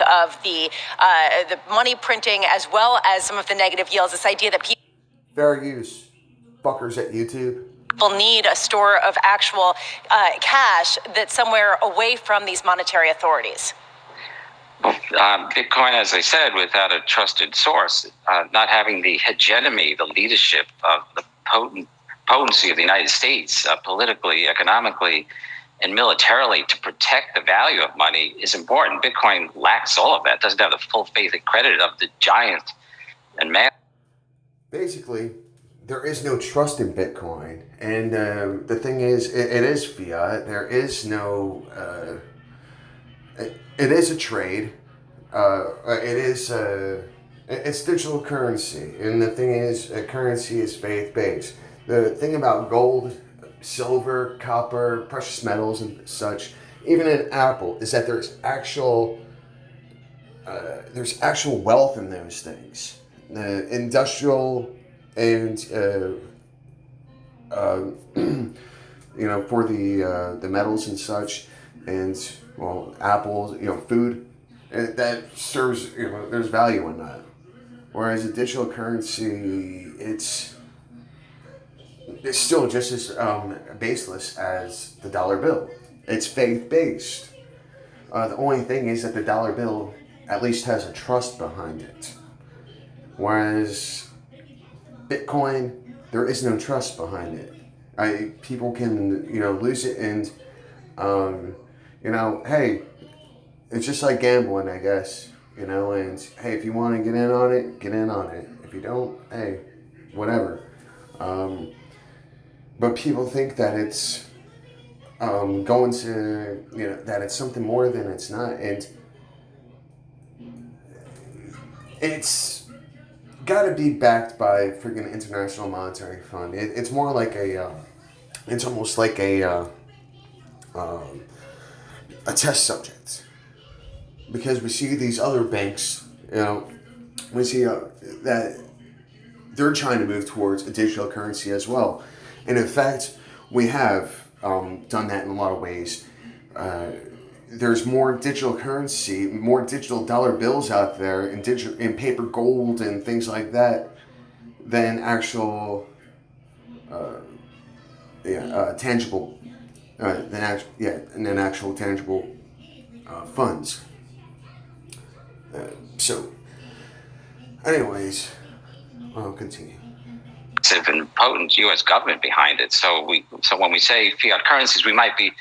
of the money printing as well as some of the negative yields. This idea that fair use, fuckers at YouTube. People need a store of actual cash that's somewhere away from these monetary authorities. Well, Bitcoin, as I said, without a trusted source, not having the hegemony, the leadership of the potency of the United States, politically, economically, and militarily to protect the value of money is important. Bitcoin lacks all of that, doesn't have the full faith and credit of the giant and man. Basically, there is no trust in Bitcoin. And the thing is, it is fiat. There is no... It is a trade. It's digital currency. And the thing is, currency is faith-based. The thing about gold, silver, copper, precious metals and such, even in Apple, is that there's actual wealth in those things. The industrial and for the metals and such, and well, apples, food, that serves, there's value in that. Whereas a digital currency, it's still just as baseless as the dollar bill. It's faith-based. The only thing is that the dollar bill at least has a trust behind it. Whereas Bitcoin, there is no trust behind it. People can, lose it and, hey, it's just like gambling, I guess, and hey, if you want to get in on it, get in on it. If you don't, hey, whatever. But people think that it's going to, that it's something more than it's not. And it's got to be backed by freaking International Monetary Fund. It's more like it's almost like a test subject. Because we see these other banks, we see that they're trying to move towards a digital currency as well. And in fact, we have done that in a lot of ways. There's more digital currency, more digital dollar bills out there, and paper gold and things like that, than actual tangible, than actual tangible funds. So, anyways, I'll continue. And potent U.S. government behind it. So when we say fiat currencies, we might be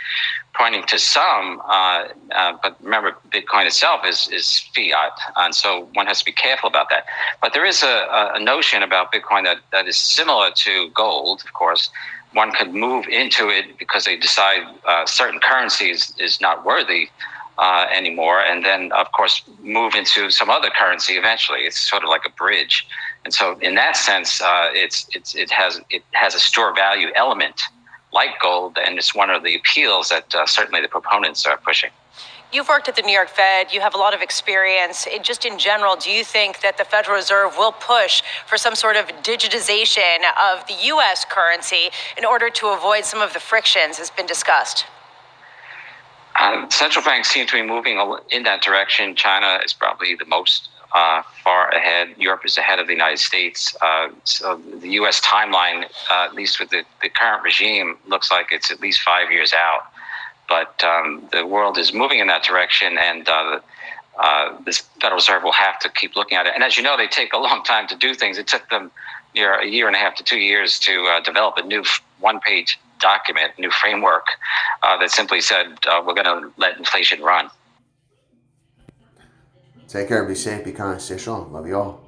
pointing to some, but remember, Bitcoin itself is fiat, and so one has to be careful about that. But there is a notion about Bitcoin that is similar to gold. Of course, one could move into it because they decide certain currencies is not worthy anymore, and then of course move into some other currency eventually. It's sort of like a bridge. And so, in that sense, it has a store value element like gold, and it's one of the appeals that certainly the proponents are pushing. You've worked at the New York Fed. You have a lot of experience. Just in general, do you think that the Federal Reserve will push for some sort of digitization of the U.S. currency in order to avoid some of the frictions that's been discussed? Central banks seem to be moving in that direction. China is probably the most far ahead. Europe is ahead of the United States. So the U.S. timeline, at least with the current regime, looks like it's at least 5 years out. But the world is moving in that direction, and this Federal Reserve will have to keep looking at it. And as you know, they take a long time to do things. It took them a year and a half to 2 years to develop a new one-page document, new framework that simply said, we're going to let inflation run. Take care, be safe, be kind, stay strong. Love you all.